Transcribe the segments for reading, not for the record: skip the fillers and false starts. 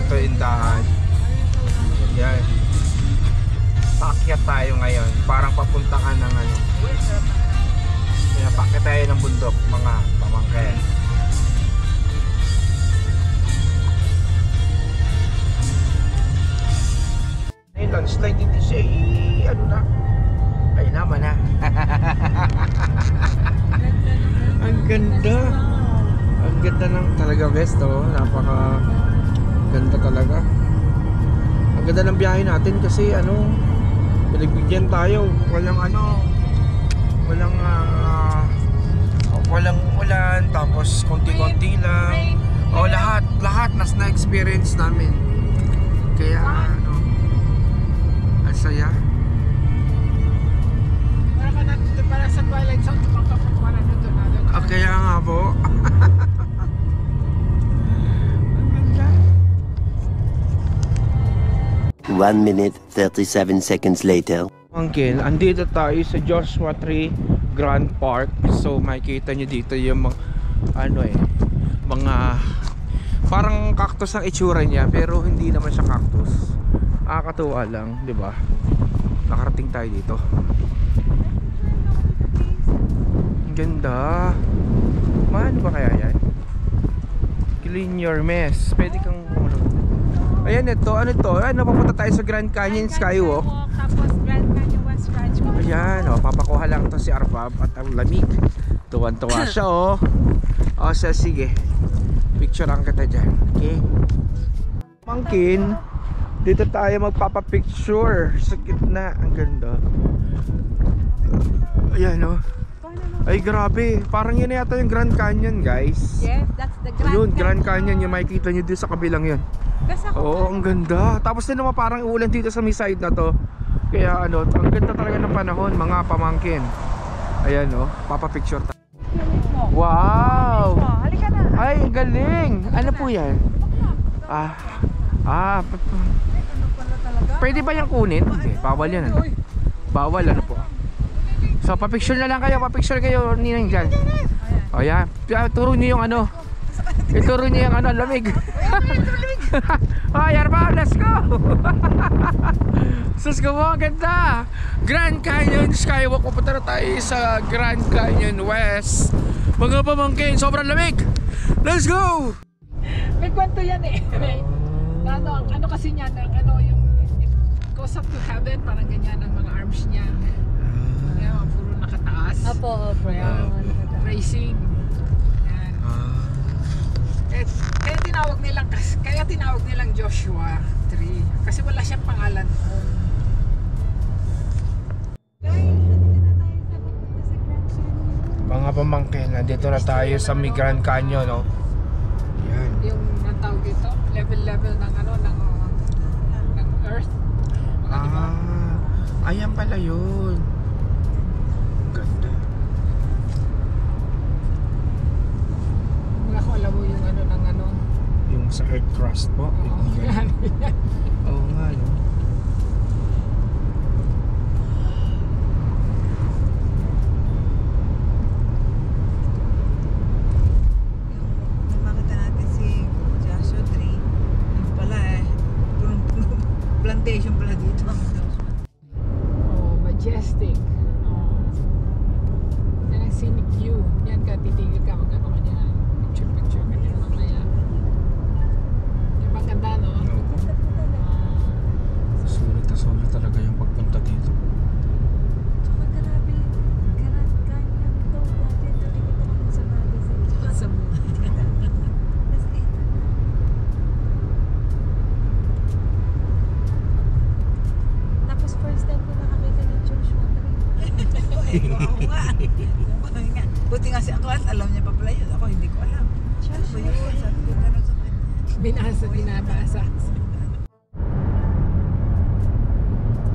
Ito yung daan. Yan. Paakyat tayo ngayon. Parang papuntahan ng ano. Paakyat tayo ng bundok, mga pamangkin. Ay, landslide dito siya. Ano na? Ay naman na. Ang ganda. Ang ganda ng talaga best, oh. Napaka ganda talaga. Ang ganda ng biyahe natin kasi ano, pinagbigyan tayo. Walang ano, walang ulan, tapos konti-konti lang. Oh, lahat nas na-experience namin. Kaya ano, ang saya. Para sa Twilight Zone, makapagpara na doon. Kaya nga po. 1 minute 37 seconds later. Mangkin, andito tayo sa Joshua Tree Grand Park. So makikita nyo dito yung mga ano mga parang cactus ang itsura niya, pero hindi naman siya cactus. Nakakatuwa lang, di ba? Nakarating tayo dito. Ang ganda. Maano ba kaya yan? Clean your mess. Pwede kang ayan, ito, ano to? Ay, napapunta tayo sa Grand Canyon Skywalk. Tapos Grand Canyon West Ranch. Ayan, oh, papakuha lang to si Arbab at ang lamig. Tuwan-tuwa siya, oh. O, sige. Picture ang kita dyan. Okay. Mangkin, dito tayo magpapapicture sa gitna. Ang ganda. Ayan, oh. Ay, grabe. Parang yun yata yung Grand Canyon, guys. Yes, that's the Grand Canyon. Grand Canyon. Canyon, yung makikita nyo dito sa kabilang yun. Oo, ang ganda. Tapos din naman parang uulan dito sa may side na to. Kaya ano, ang ganda talaga ng panahon, mga pamangkin. Ayan, oh, papapicture tayo. Wow! Halika na. Ay, galing! Ano po yan? Pwede ba yung kunin? Hindi, bawal yan. Ano? Bawal, ano po? So, papicture na lang kayo, papicture kayo ninang dyan. O yan, turo nyo yung ano. Ituro nyo yung ano, lamig. Ay, Arbab, let's go! Sus ko mo, ang ganda! Grand Canyon Skywalk. Pupunta na tayo sa Grand Canyon West. Mga pamangkin, sobrang lamig! Let's go! May kwento yan eh. Ano kasi niya, ano yung it goes up to heaven, parang ganyan ang mga arms niya. Kaya puro nakataas. Apo, Racing. Kaya tinawag nilang Joshua Tree kasi wala siyang pangalan. Mga pamangkin, nandito na tayo sa Grand Canyon, no? Yan. Yung tawag dito, level ng ano ng earth. Ayan pala yun. Ganda. Wala ko alam mo yung ano ng ano. Yung sa earth crust po. Yan. Oo nga, no? Makita natin si Joshua Tree. Yung pala punong-punong plantation pala dito. Oh, majestic. Yan ang scenic view. Yan ka, titigil ka, magkano ka niya. Picture ka niya mamaya. Yung maganda, no? Sulit talaga yung pagpunta dito. Tsaka grabe, Grand Canyon to. Dati nakikita ko sa magazine. Tsaka sa tapos first time ko nakakita ng Joshua Tree. Buti nga si Aklas, alam niya pa pala yun. Ako hindi ko alam. Ano ba yun? Sabi ko gano'n sa kanya. Binabasa.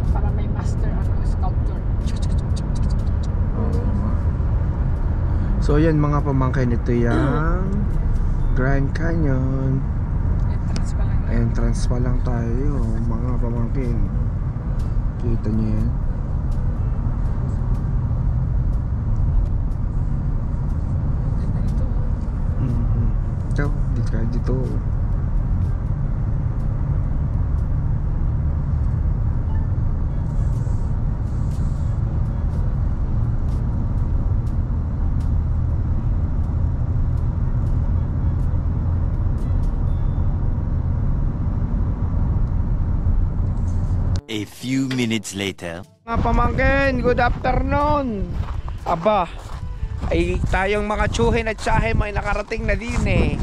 Para may master sculptor. So yan mga pamangkin, ito yung Grand Canyon. Entrance pa lang. Entrance pa lang tayo, mga pamangkin. Kita niyo yan. Ganda nito. Ito, dito. A few minutes later. Mga pamangkin, good afternoon. Aba, ay tayong mga tsuhin at tsahe may nakarating na din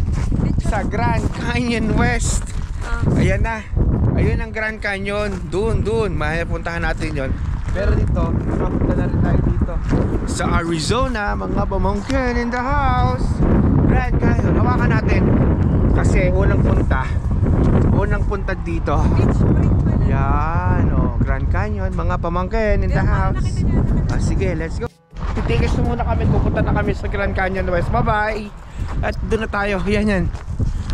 sa Grand Canyon West. Ayan na. Ayun ang Grand Canyon. Doon. Mapuntahan natin yon. Pero dito, mapunta na rin tayo dito sa Arizona, mga pamangkin in the house. Grand Canyon. Hawakan natin. Kasi unang punta dito. Yan, Grand Canyon, mga pamangkin in the house. Sige, let's go. Titigas na muna kami, pupunta na kami sa Grand Canyon West. Bye-bye. At doon na tayo, yan.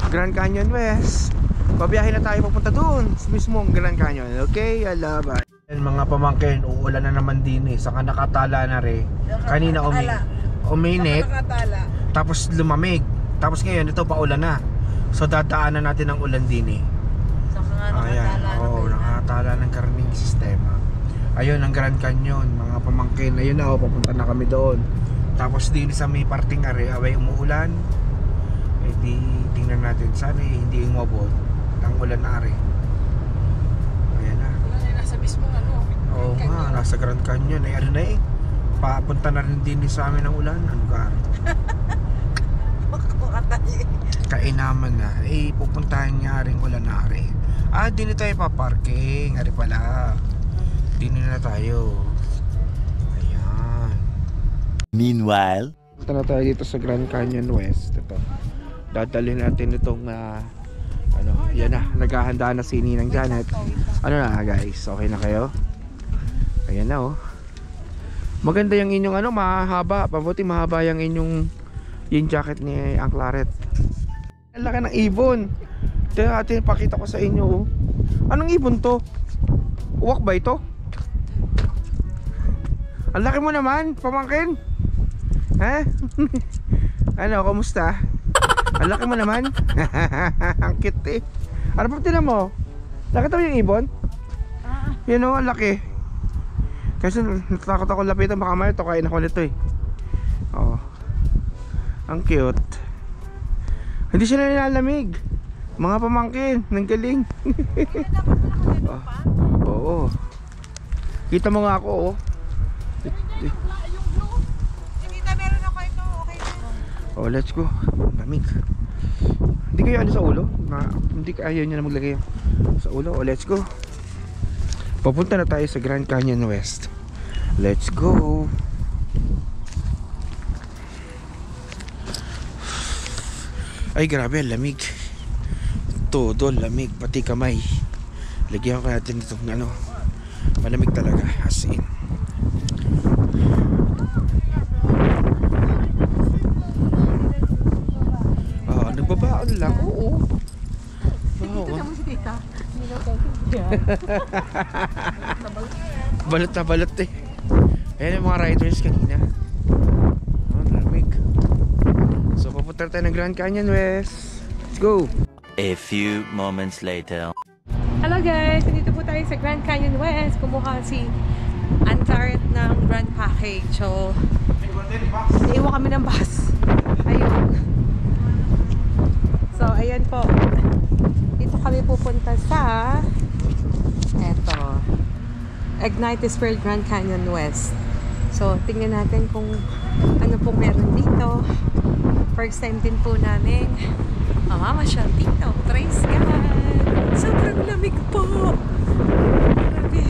Grand Canyon West. Pabiyahin na tayo papunta doon mismo ang Grand Canyon. Okay, bye. Mga pamangkin, uulan na naman din saka nakatala na rin. Kanina uminit, tapos lumamig. Tapos ngayon ito paulan na. So dadaanan natin ang ulan din Ayan, nakatala ng karning sistema. Ayun ang Grand Canyon, mga pamangkin. Ayun na, papunta na kami doon. Tapos din sa may parting away umuulan. Eh di tingnan natin sana hindi umabot ang ulan ari. Ayan na. Nasa mismo Oo nga, nasa Grand Canyon. Ay ano na papunta na rin din sa amin ang ulan. Ano ka? Kainaman na. Pupuntahan niya rin ulan na ari. Dito tayo paparking. Ari pala. Dito na tayo. Ayan. Meanwhile. Punta na tayo dito sa Grand Canyon West. Ito. Dadalhin natin itong yan na. Naghahanda na si Ninang Janet. Ano na guys? Okay na kayo? Ayan na Maganda yung inyong mahaba. Pabuti mahaba yung inyong jacket ni Ang Claret. Ang laki ng ibon. Tingnan natin, pakita ko sa inyo Anong ibon to? Uwak ba ito? Ang laki mo naman, pamangkin. Ha? Kamusta? Ang laki mo naman. Ang cute Ano pa tinan mo? Nakita mo yung ibon? Yan ang laki. Kasi natakot ako lapitan, baka may kain ako nito Ang cute. Hindi sila nilalamig. Mga pamangkin, nang galing. Oo. Kita mo nga ako Kita meron ako ito, okay na. let's go. Lamig. Hindi kayo sa ulo? Hindi ayaw nyo na maglagay sa ulo. Let's go. Papunta na tayo sa Grand Canyon West. Let's go. Ay grabe, lamig. Todo lamig, pati kamay. Lagyan ko natin itong malamig talaga, as in. Nagbabaon lang, oo. Kita mo si tita. Balot na balot Ayan yung mga riders kanina. Lamig. So papunta tayo ng Grand Canyon West. Let's go. A few moments later. Hello guys! Dito po tayo sa Grand Canyon West. Kumuha si Ang Claret ng Grand Package. So, iiwan kami ng bus. Ayun. So, ayan po. Dito kami pupunta sa Ignites World Grand Canyon West. So, tingnan natin kung ano pong meron dito. First time din po namin mamamasyal dito. Praise God! Sobrang lamig po! Grabe.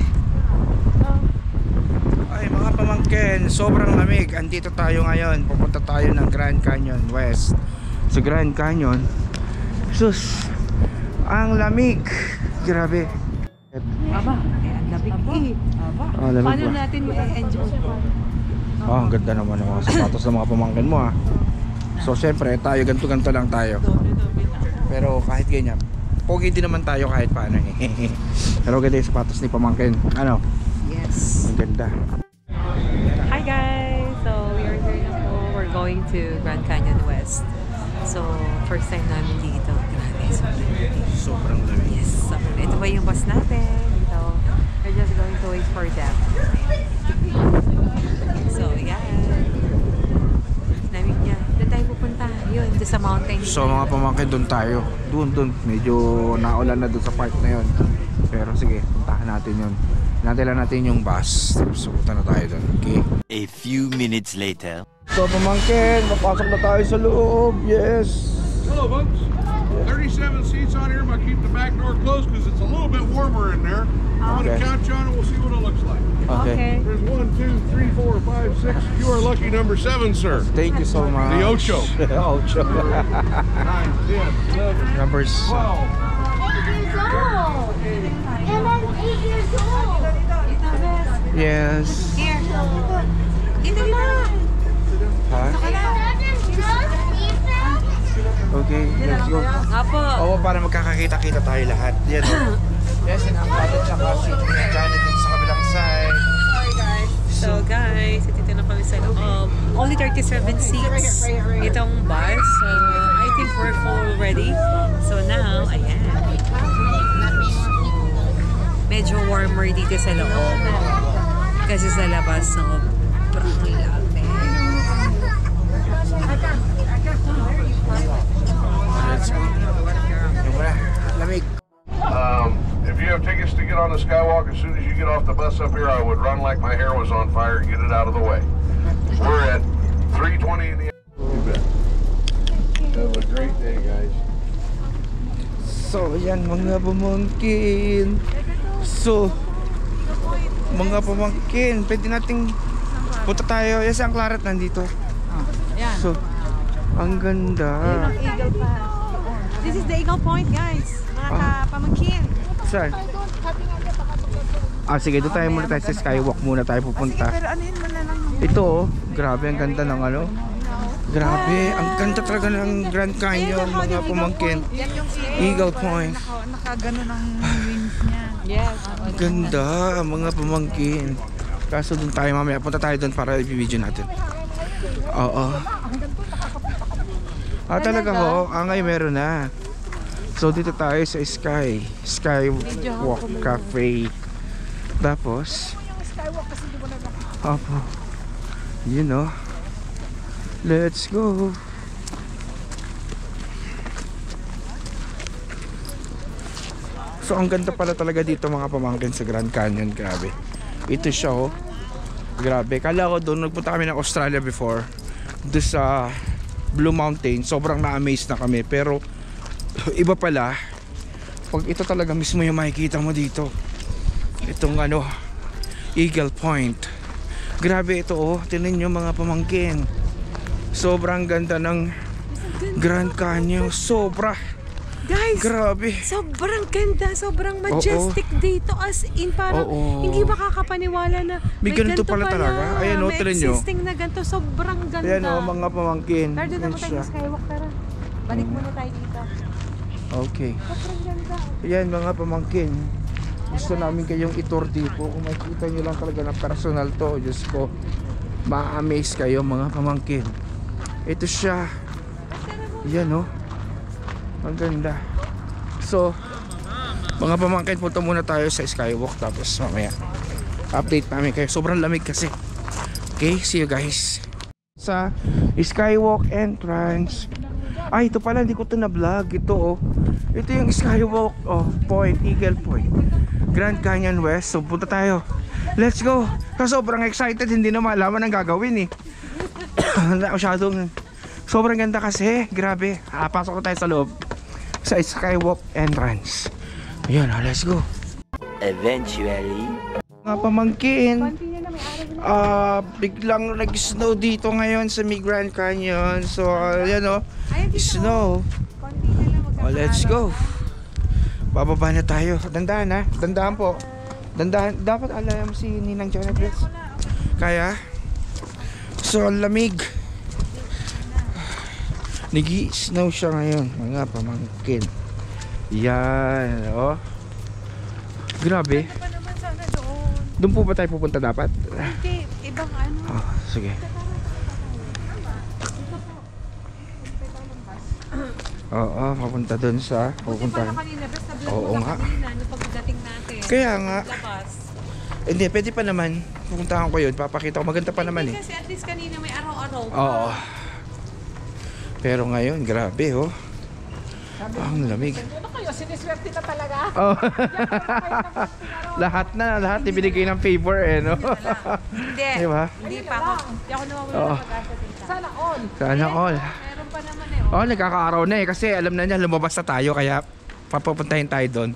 Ay mga pamangkin, sobrang lamig. Andito tayo ngayon. Pupunta tayo ng Grand Canyon West. Sa Grand Canyon. Sus! Ang lamig! Grabe. Aba, ang lamig Lamig Paano ba? natin ma-enjoy? Ang ganda naman ng mga sapatos ng mga pamangkin mo So syempre tayo ganto-ganto lang tayo. Pero kahit ganyan, pogi din naman tayo kahit paano Pero ganda yung sapatos ni pamangkin. Ano? Yes. Ang ganda. Hi guys! So, we are here na po. We're going to Grand Canyon West. So, first time namin dito. Grabe, Sobrang lamig. yes. So, ito pa yung bus natin. So, we're just going to wait for them. So, yeah. Lamig niya. Doon tayo pupunta. Yun, doon sa mountain. So mga pamangkin, doon tayo. Doon. Medyo naulan na doon sa park na yon. Pero sige, punta. pupuntahan natin yun. Hinantay lang natin yung bus. Tapos pupunta na tayo doon. Okay? A few minutes later. So pamangkin, mapasok na tayo sa loob. Yes! Hello, folks. 37 seats on here, but keep the back door closed because it's a little bit warmer in there. I'm going Okay. to count you on it. We'll see what it looks like. Okay. There's 1, 2, 3, 4, 5, 6. You are lucky number 7, sir. Thank you so much. The Ocho. Ocho. 9, 10, 11, Numbers. 12. 8 years old. And I'm 8 years old. Yes. Here. Dito na. Ha? Doesn't just Ethan? Okay, let's go. Apo. Oo, para magkakakita-kita tayo lahat. Yan o. Yes, and ang bata tsaka si Janet din sa kabilang side. So guys, dito na kami sa loob. Only 37 seats itong bus. So I think we're full already. So now, ayan. Medyo warmer dito sa loob. Kasi sa labas, sobrang lamig. Let's go. Yung wala, lamig. If you have tickets to get on the skywalk, as soon as you get off the bus up here, I would run like my hair was on fire and get it out of the way. We're at 3:20 in the afternoon. You bet. Have a great day, guys. So, yan mga pamangkin. So, mga pamangkin, pwede nating punta tayo. Yes, ang Claret nandito. So, ang ganda. This is the Eagle Point, guys. Mga pamangkin. Saan? Ah, sige, doon tayo muna tayo sa Skywalk muna tayo pupunta. Ito oh, grabe ang ganda ng ano. Grabe, ang ganda talaga ng Grand Canyon, mga pamangkin. Eagle Point. Nakagano ng wings niya. Yes. Ang ganda, mga pamangkin. Kaso doon tayo mamaya, punta tayo doon para i-video natin. Oo. Ah, talaga ho, ngayon meron na. So dito tayo sa Skywalk Cafe. Tapos Opo. You know. Let's go. So ang ganda pala talaga dito mga pamangkin sa Grand Canyon, grabe. Ito siya oh. Grabe. Kala ko doon nagpunta kami ng Australia before. Doon sa Blue Mountain, sobrang na-amaze na kami, pero iba pala pag ito talaga mismo yung makikita mo dito. Itong ano, Eagle Point. Grabe ito oh, tingnan nyo mga pamangkin. Sobrang ganda ng Grand Canyon, sobra. Guys, Grabe. sobrang ganda, sobrang majestic dito, as in parang Oo. hindi makakapaniwala na May ganito pala talaga. Ayan, oh, may tingnan nyo. existing na ganito, sobrang ganda. Ayan oh, mga pamangkin. Pero doon Ayan naman tayo siya. sa Skywalk, tara. Balik muna tayo dito. Okay. Sobrang ganda. Ayan mga pamangkin. Gusto namin kayong i-tour dito. Kung makikita nyo lang talaga na personal to, Diyos ko, ma-amaze kayo mga pamangkin. Ito siya. Yan oh. Ang ganda. So, mga pamangkin, punta muna tayo sa Skywalk. Tapos mamaya, update namin kayo. Sobrang lamig kasi. Okay, see you guys. Sa Skywalk entrance. Ay, ito pala, hindi ko ito na-vlog. Ito oh. Ito yung Skywalk Point, Eagle Point, Grand Canyon West. So punta tayo. Let's go. Kasi sobrang excited, hindi na malaman ang gagawin eh. Masyadong sobrang ganda kasi. Grabe. Pasok na tayo sa loob. Sa Skywalk entrance. Ayan, let's go. Eventually. Mga pamangkin, biglang nag-snow dito ngayon sa Grand Canyon. So ayan o, snow. Let's go. Bababa na tayo. Dandahan ha, dandahan po. Dandahan, dapat alam si Ninang Janet, please. Kaya, so lamig. Nag-i-snow siya ngayon, mga pamangkin. Yan, oh. Grabe. Pa naman sana doon. Doon po ba tayo pupunta dapat? Hindi, ibang ano. Oh, sige. Oo, papunta doon sa pupunta. Kanina, basta vlog Oo mo nga. na kanina, nung pagdating natin. Kaya nga. Lakas. Hindi, pwede pa naman. Pupuntahan ko yun, papakita ko. Maganda pa naman eh. Kasi at least kanina may araw-araw. Oo. Pero ngayon, grabe oh. Ang lamig. Ano kayo, siniswerte na talaga. Oh. lahat ibinigay ng paper no? Hindi. Di ba? Hindi pa ako. Hindi ako nawawala Oo. ng pag-asa dito. Sana all. Sana all. Meron pa naman eh. Oh, nagkakaaraw na kasi alam na niya lumabas na tayo kaya papapuntahin tayo doon.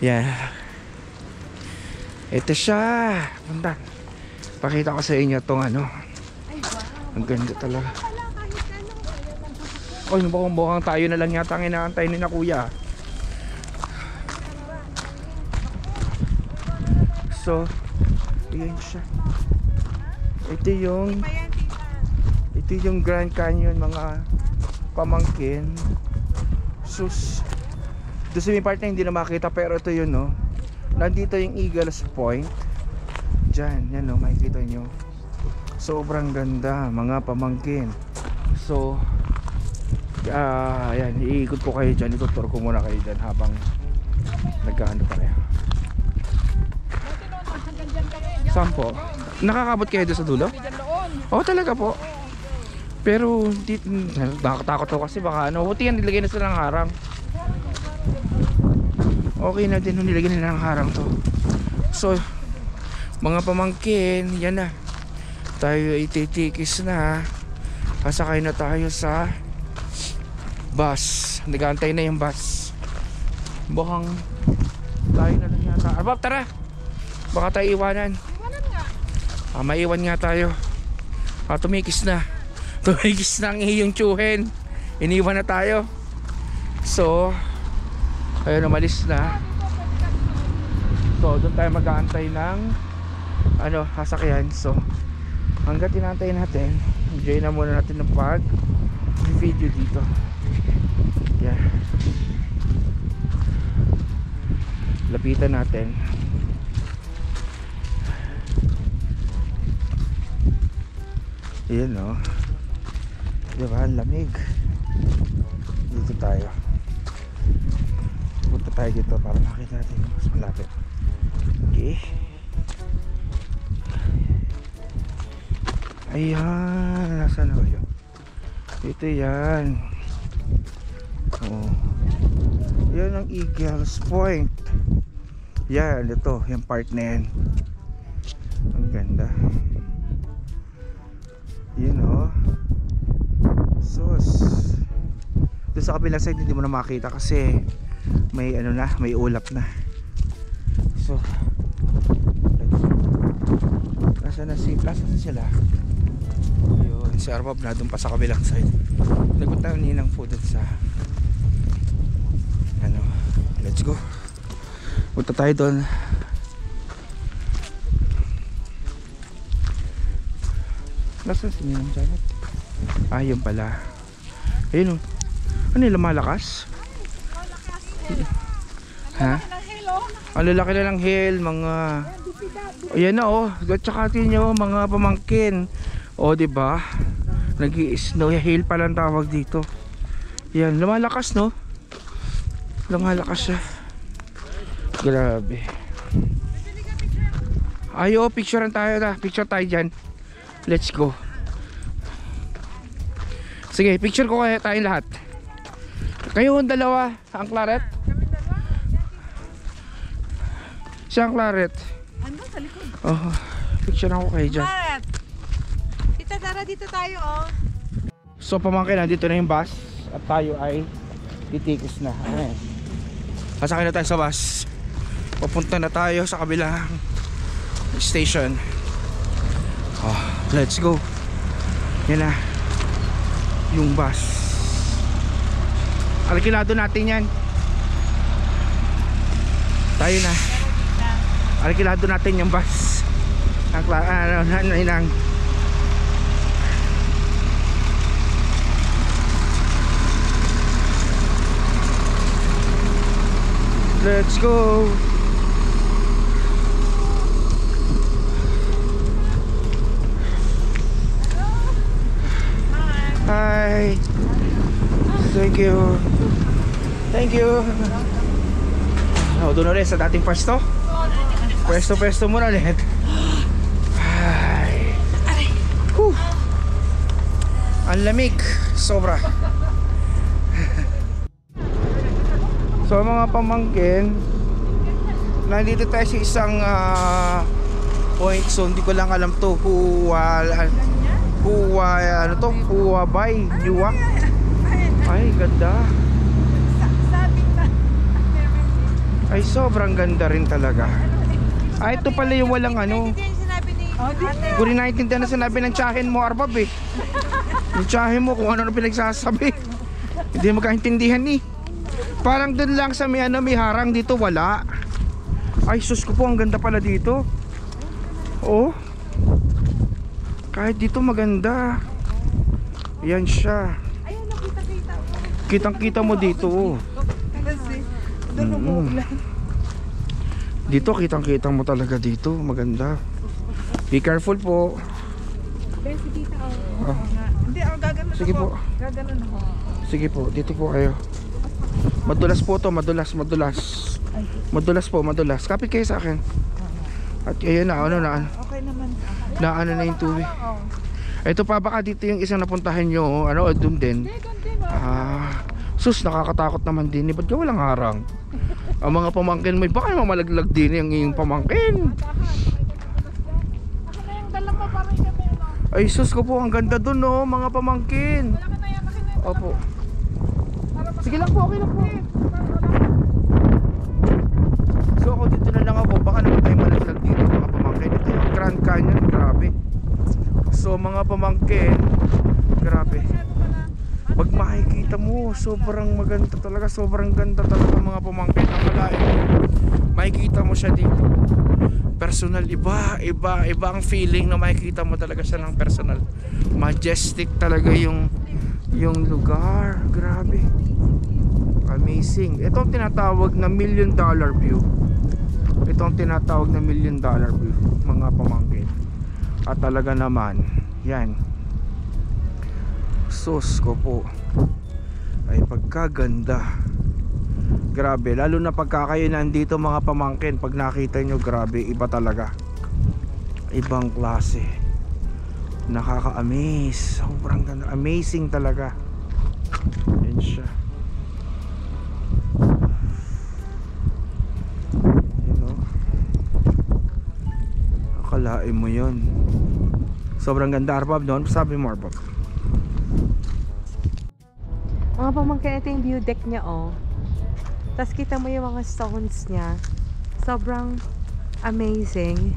Yan. Ito siya. Punta. Pakita ko sa inyo tong ano. Ang ganda talaga. Oy, mukhang tayo na lang yata ang inaantay ni na kuya. So, yun siya. Ito yung Grand Canyon mga pamangkin. Sus. Doon sa may part na hindi na makita pero ito yun no. Nandito yung Eagles Point. Diyan, yan no, makikita nyo. Sobrang ganda mga pamangkin. So, ayan, iikot ko kayo dyan. Itutur ko muna kayo dyan habang nagkaano pa kayo. Saan po? Nakakabot kayo doon sa dulo? Oo, talaga po. Pero nakakatakot ako kasi baka ano, buti yan nilagay na sila ng harang. Okay na din nilagay nila ng harang to. So, mga pamangkin, yan na. Tayo ititikis na. Pasakay na tayo sa bus. Nag-aantay na yung bus. Bukang tayo na lang yata. Arbab, tara! Baka tayo iwanan. Iwanan nga. Maiwan nga tayo. Tumikis na. Tumikis na ang iyong tsuhin. Iniwan na tayo. So, ayun, umalis na. So, doon tayo mag-aantay ng ano, sasakyan. So, hanggat inaantay natin, enjoy na muna natin ng video dito. Yeah. Lapitan natin. Ayan no. Diba? Ang lamig. Dito tayo. Punta tayo dito para makita natin mas malapit. Okay. Ayan. Nasaan na ba yun? Ito yan. Oh. Yan ang Eagles Point. Yan. Ito. Yung part na yan. Ang ganda. Yan o. Sus. Doon sa kabilang side hindi mo na makita kasi may ano na, may ulap na. So, nasaan na sila? Ayun, si Arbab na doon pa sa kabilang side. Nagunta ninang po doon sa ano, let's go. Punta tayo doon. Nasaan si Ninang Janet? Ayun pala. Ayun o. Ano yung lumalakas? Ha? Ang lalaki na ng hill, mga ayan na oh. At saka tinyo mga pamangkin. O diba? Nag-i-snow hill pala ang tawag dito. Yan, lumalakas no? Lumalakas siya. Grabe. Ayo, picturean tayo na. Picture tayo dyan. Let's go. Sige, picture ko kayo tayong lahat. Kayo ang dalawa, ang Claret. Siya ang Claret. Ano? Sa likod. Oh, picture ako kayo dyan. Claret! Tita Tara, dito tayo oh. So pamangkin, nandito na yung bus. At tayo ay titikis na. Ayan. Pasakay na tayo sa bus. Papunta na tayo sa kabilang station. Oh, let's go. Yan na yung bus. Alkilado natin yan. Tayo na. Alkilado natin yung bus. Ang let's go. Hi. Thank you. Thank you. Oh, doon ulit sa dating pwesto. Pwesto muna ulit. Hi. Ang lamig. Sobra. So mga pamangkin, nandito tayo sa isang point. So hindi ko lang alam to ano to? Huwabay, Yuwa. Ay, ganda. Ay, sobrang ganda rin talaga. Ay, ito pala yung walang ano. Hindi ko naintindihan na sinabi ng tsahin mo, Arbab eh. Yung tsahin mo kung ano na pinagsasabi. Hindi magkaintindihan eh. Parang dun lang sa may harang, dito wala. Ay, sus ko po, ang ganda pala dito. Oh. Kahit dito maganda. Yan siya. Kitang-kita mo dito. Oh. Dito kitang-kita mo talaga dito. Maganda. Be careful po. Oh. Sige po. Sige po, dito po kayo. Madulas po to, madulas. Madulas po, madulas. Kapit kayo sa akin. At ayun na, Okay naman. na yung tubig. Ito pa, baka dito yung isang napuntahan nyo, doon din. Sus, nakakatakot naman din. Ba't ka walang harang? Ang mga pamangkin mo, baka mamalaglag din yung iyong pamangkin. Ay, sus ko po, ang ganda doon, no, mga pamangkin. Opo. Sige lang po, okay lang po. So ako dito na lang ako, baka naman tayo malaglag dito mga pamangkin. Ito yung Grand Canyon, grabe. So mga pamangkin, grabe. Pag makikita mo, sobrang maganda talaga, sobrang ganda talaga mga pamangkin. Ang malayo, makikita mo siya dito. Personal, iba ang feeling na makikita mo talaga siya ng personal. Majestic talaga yung lugar, grabe. Amazing. Ito ang tinatawag na $1 million view. Ito ang tinatawag na $1 million view, mga pamangkin. At talaga naman, yan. Sus ko po. Ay pagkaganda. Grabe, lalo na pagka kayo nandito mga pamangkin, pag nakita nyo, grabe, iba talaga. Ibang klase. Nakaka-amaze. Sobrang ganda. Amazing talaga. Yan siya. Akalain mo yun. Sobrang ganda, Arbab, doon. Sabi mo, Arbab. Mga pamangkin, ito yung view deck niya, oh. Tapos kita mo yung mga stones niya. Sobrang amazing.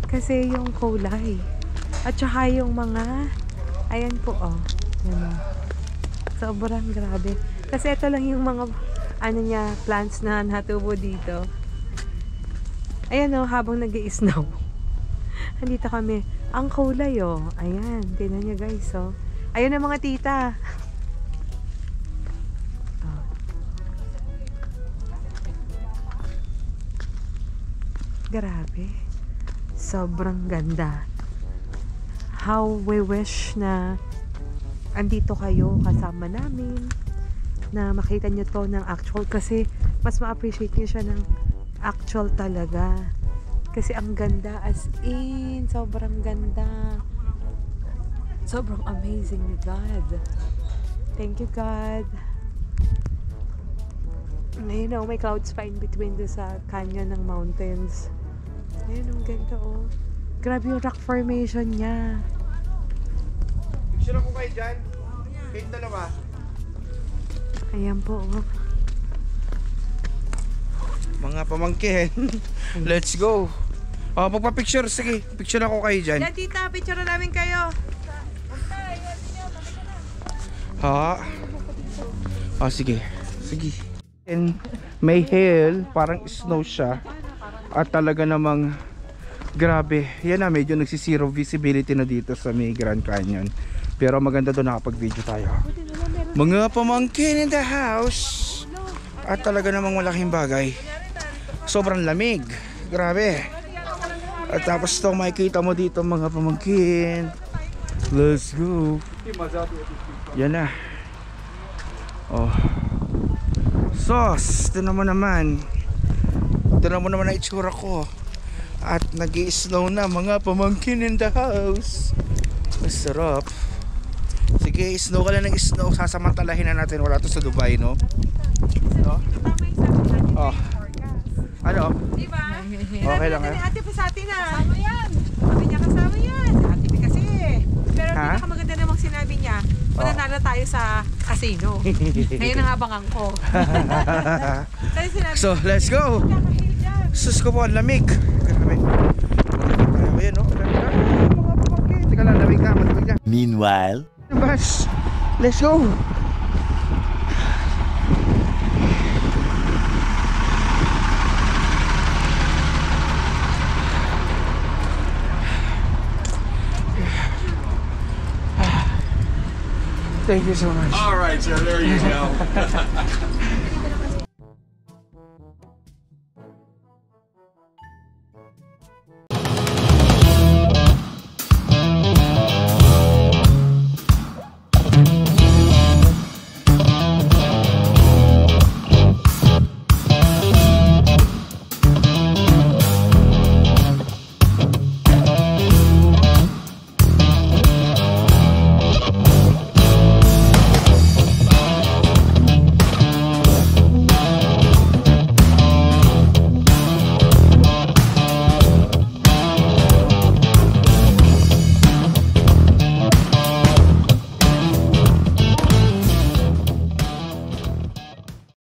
Kasi yung kulay. At saka yung mga, ayan po, oh. Yan, oh. Sobrang grabe. Kasi ito lang yung mga, plants na natubo dito. Ayan, oh, habang nag-i-snow. Andito kami. Ang kulay, oh. Ayan, tingnan nyo guys, oh. Ayan ang mga tita. Oh. Grabe. Sobrang ganda. How we wish na andito kayo kasama namin, na makita nyo to ng actual, kasi mas ma-appreciate nyo siya ng actual talaga. Kasi ang ganda, as in, sobrang ganda. Sobrang amazing ni God. Thank you, God. You know, may clouds pa in between do sa canyon ng mountains. Ayun, ang ganda, oh. Grabe yung rock formation niya. Picture ako kayo dyan. Kayong dalawa. Ayan po, oh. Mga pamangkin. Let's go. Magpa-picture, sige. Picture ako kayo dyan. Yan, tita, picture na namin kayo. Sige. Sige. And may hill, parang snow siya. At talaga namang grabe. Yan na, medyo nagsisiro visibility na dito sa may Grand Canyon. Pero maganda doon, nakapag-video tayo. Mga pamangkin in the house. At talaga namang malaking bagay. Sobrang lamig. Grabe. At tapos ito makikita mo dito mga pamangkin. Let's go. Yan na. Oh. Sos, ito naman. Ito naman ang itsura ko. At nag-i-snow na mga pamangkin in the house. Masarap. Sige, snow ka lang ng snow. Sasamantalahin na natin. Wala to sa Dubai, no? No? Oh. Ano? Diba? Okay lang Ni eh. Ate pa sa atin na. Kasama yan. Sabi niya kasama yan. Si Ate P kasi. Pero Ha? pinakamaganda namang sinabi niya, mananalo tayo sa casino. Ngayon ang abangan ko. Kasi sinabi So, let's go! kakahil dyan. Sus ko po, ang lamig. Grabe. Ayan o. Mga pamangkin. Teka lang, lamig na. Malamig na. Meanwhile, Bas, let's go! Thank you so much. All right, sir. There you go.